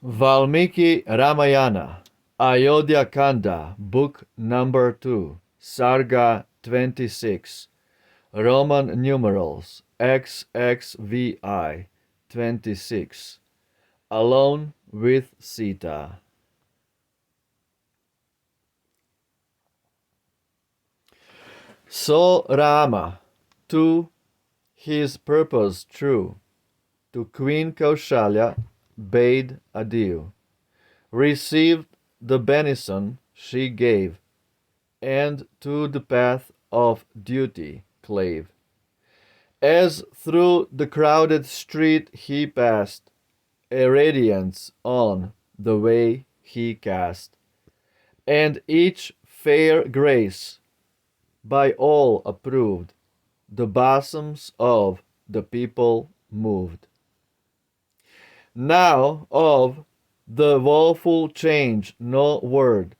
Valmiki Ramayana, Ayodhya Kanda, Book number 2, Sarga 26, Roman numerals XXVI 26, Alone with SITÁ. So Rama, to his purpose true, to Queen Kaushalya bade adieu, received the benison she gave, and to the path of duty clave. As through the crowded street he passed, a radiance on the way he cast, and each fair grace by all approved, the bosoms of the people moved. Now of the woeful change no word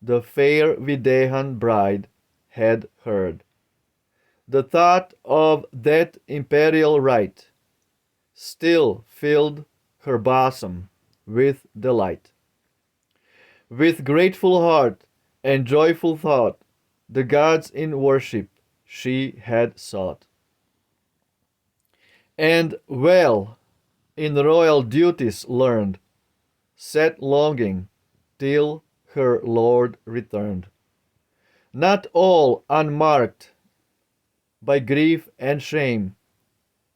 the fair Videhan bride had heard. The thought of that imperial right still filled her bosom with delight. With grateful heart and joyful thought, the gods in worship she had sought. And well in royal duties learned, sat longing till her lord returned. Not all unmarked by grief and shame,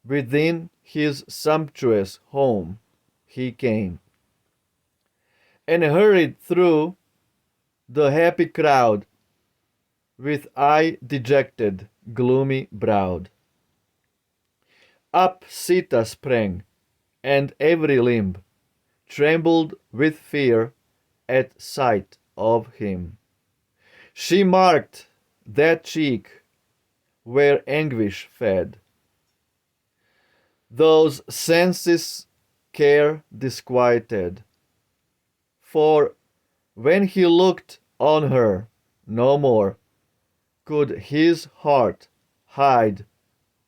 within his sumptuous home he came, and hurried through the happy crowd, with eye dejected, gloomy browed. Up Sita sprang, and every limb trembled with fear at sight of him. She marked that cheek where anguish fed, those senses care disquieted. For when he looked on her, no more could his heart hide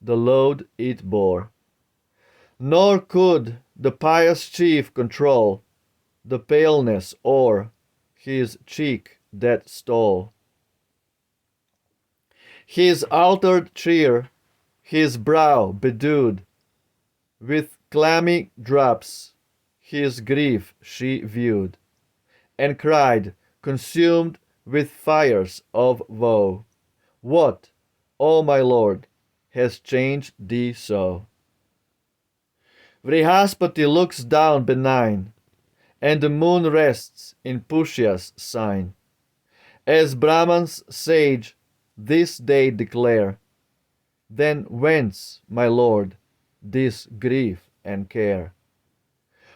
the load it bore, nor could the pious chief control the paleness o'er his cheek that stole. His altered cheer, his brow bedewed with clammy drops, his grief she viewed, and cried, consumed with fires of woe, "What, O my lord, has changed thee so?" Vrihaspati looks down benign, and the moon rests in Pushya's sign. As Brahmans sage this day declare, then whence, my lord, this grief and care?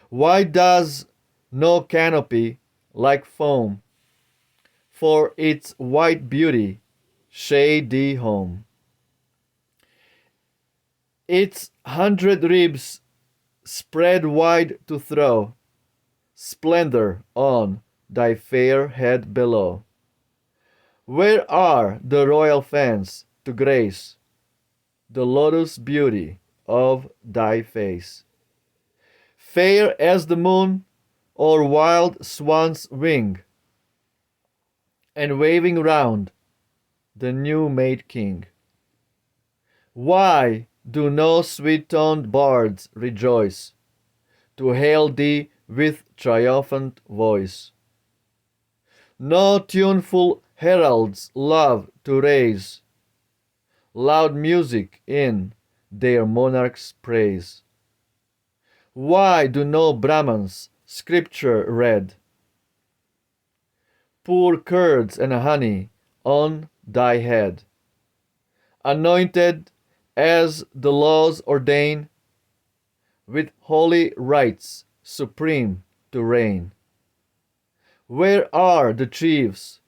Why does no canopy like foam for its white beauty shade thee home? Its 100 ribs spread wide to throw splendor on thy fair head below. Where are the royal fans to grace the lotus beauty of thy face? Fair as the moon or wild swan's wing, and waving round the new-made king. Why do no sweet-toned bards rejoice to hail thee with triumphant voice? No tuneful heralds love to raise loud music in their monarch's praise. Why do no Brahmans scripture read pour curds and honey on thy head, anointed as the laws ordain, with holy rites supreme to reign? Where are the chiefs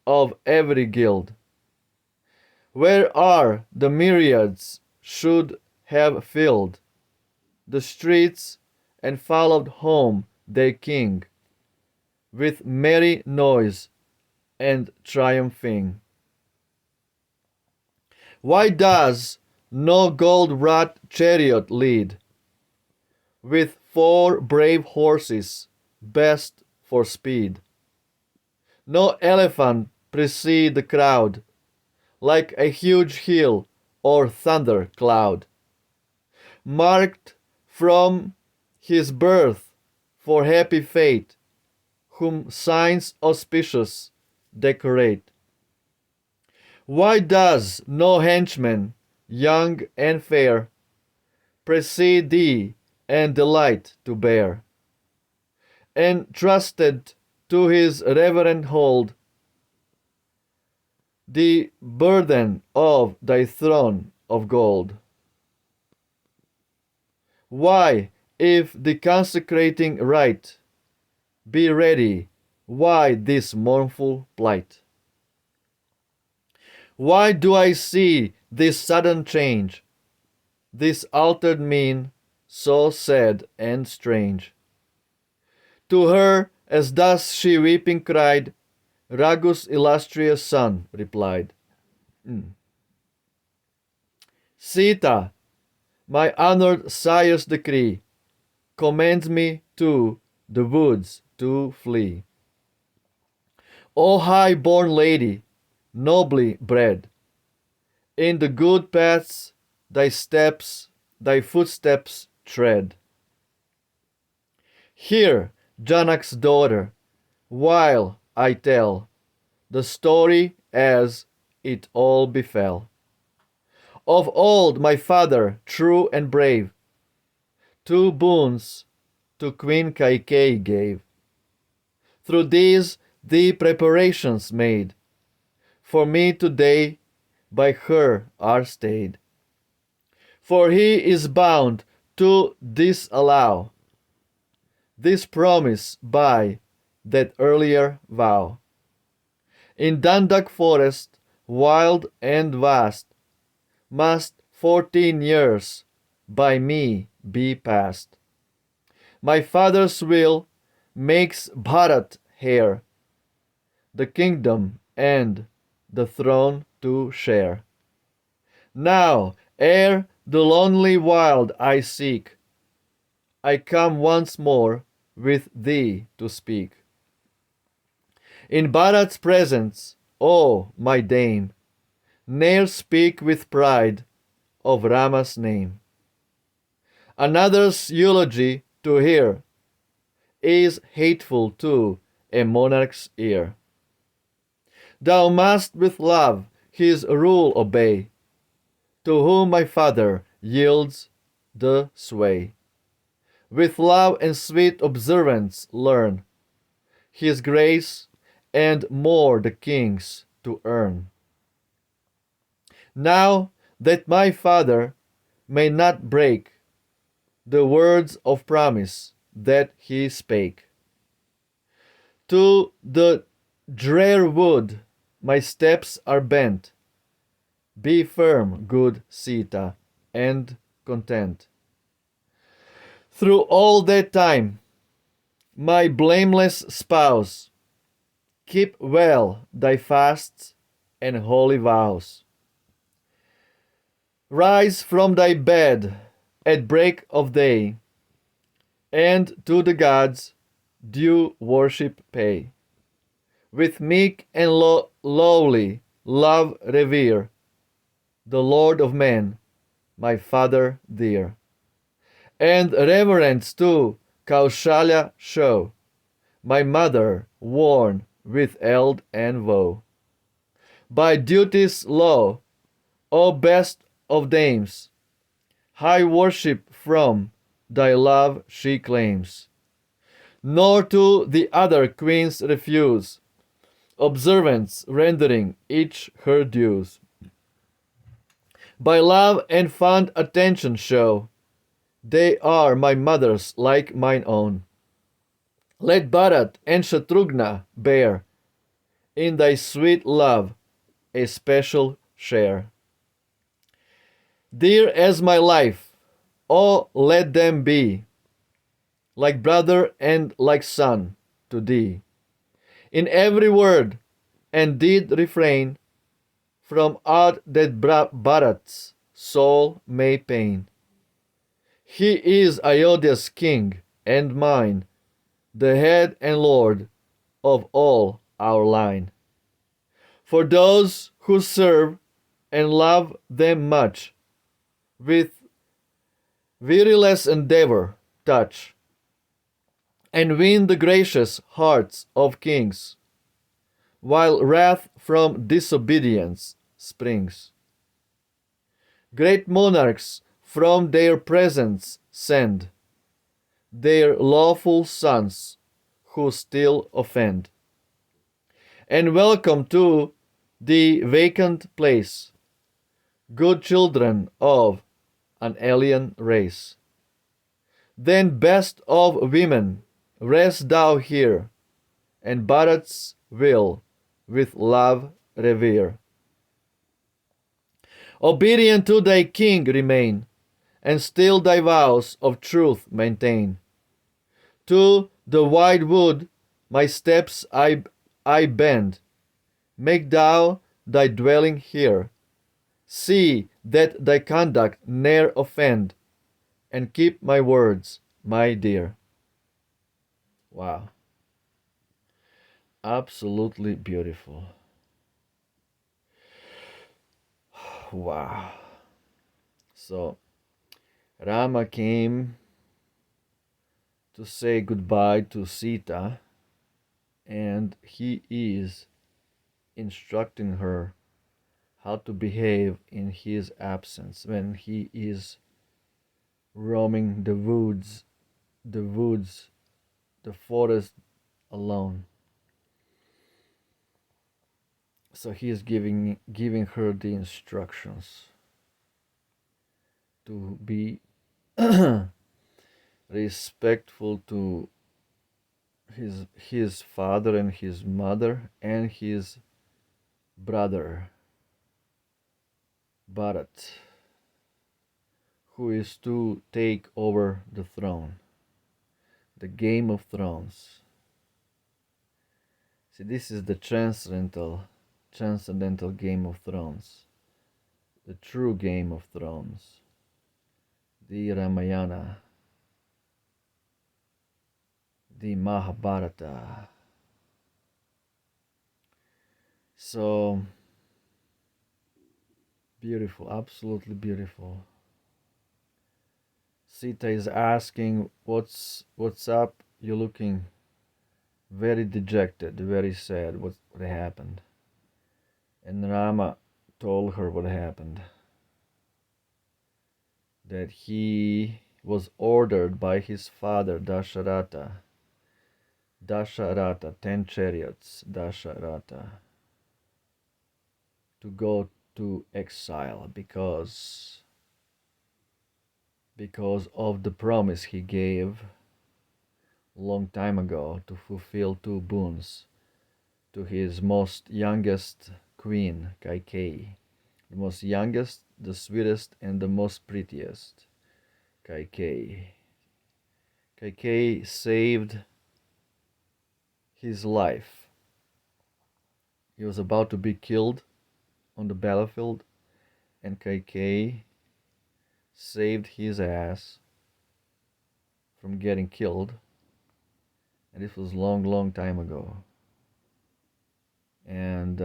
of every guild? Where are the myriads should have filled the streets and followed home their king with merry noise and triumphing? Why does no gold-wrought chariot lead with 4 brave horses, best for speed. No elephant precede the crowd, like a huge hill or thunder cloud, marked from his birth for happy fate, whom signs auspicious decorate. Why does no henchman, young and fair, precede thee and delight to bear, entrusted to his reverent hold, the burden of thy throne of gold? Why, if the consecrating rite be ready, why this mournful plight? Why do I see this sudden change, this altered mien, so sad and strange? To her, as thus she weeping cried, Ragu's illustrious son replied, Sita, my honored sire's decree commands me to the woods to flee. O high-born lady, nobly bred, in the good paths thy footsteps tread. Hear, Janak's daughter, while I tell the story as it all befell. Of old my father, true and brave, 2 boons to Queen Kaikeyi gave. Through these the preparations made for me today by her are stayed. For he is bound to disallow this promise by that earlier vow. In Dandak forest, wild and vast, must 14 years by me be passed. My father's will makes Bharat heir, the kingdom and the throne to share. Now, ere the lonely wild I seek, I come once more with thee to speak. In Bharat's presence, O my dame, ne'er speak with pride of Rama's name. Another's eulogy to hear is hateful to a monarch's ear. Thou must with love his rule obey, to whom my father yields the sway. With love and sweet observance learn his grace and more the king's to earn. Now that my father may not break the words of promise that he spake, to the drear wood my steps are bent. Be firm, good Sita, and content. Through all that time, my blameless spouse, keep well thy fasts and holy vows. Rise from thy bed at break of day, and to the gods due worship pay. With meek and lowly love revere the Lord of men, my father dear. And reverence to Kaushalya show, my mother worn with eld and woe. By duty's law, O best of dames, high worship from thy love she claims, nor to the other queens refuse, observance rendering each her dues. By love and fond attention show, they are my mother's like mine own. Let Bharat and Shatrughna bear in thy sweet love a special share. Dear as my life, oh let them be like brother and like son to thee. In every word and deed refrain from aught that Bharat's soul may pain. He is Ayodhya's king, and mine, the head and lord of all our line. For those who serve and love them much, with weariless endeavor touch, and win the gracious hearts of kings, while wrath from disobedience springs. Great monarchs from their presence send their lawful sons who still offend, and welcome to the vacant place, good children of an alien race. Then, best of women, rest thou here, and Bharat's will with love revere. Obedient to thy king remain, and still thy vows of truth maintain. To the wide wood my steps I bend. Make thou thy dwelling here. See that thy conduct ne'er offend, and keep my words, my dear. Wow. Absolutely beautiful. Wow. So, Rama came to say goodbye to Sita, and he is instructing her how to behave in his absence when he is roaming the woods, the forest alone. So he is giving her the instructions to be respectful to his father and his mother and his brother Bharat, who is to take over the throne, the Game of Thrones. See, this is the transcendental Game of Thrones, the true Game of Thrones, the Ramayana, the Mahabharata. So beautiful, absolutely beautiful. Sita is asking, what's up? You're looking very dejected, very sad. What happened? And Rama told her what happened. That he was ordered by his father Dasharatha, 10 chariots, Dasharatha, to go to exile because of the promise he gave long time ago to fulfill two boons to his most youngest queen, Kaikeyi. The most youngest, the sweetest, and the most prettiest, Kaikeyi. Kaikeyi saved his life. He was about to be killed on the battlefield, and Kaikeyi saved his ass from getting killed. And this was long time ago. And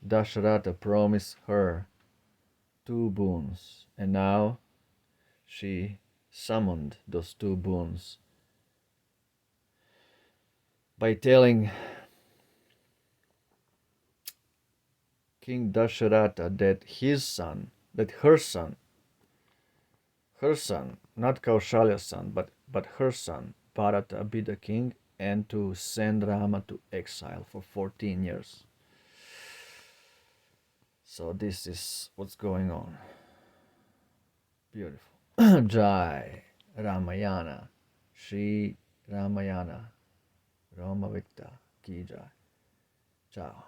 Dasharatha promised her two boons, and now she summoned those two boons by telling King Dasharatha that her son, not Kaushalya's son, but her son, Bharata, be the king, and to send Rama to exile for 14 years. So this is what's going on. Beautiful. Jai Ramayana, Shri Ramayana, Rama Vikta Ki Jai. Ciao.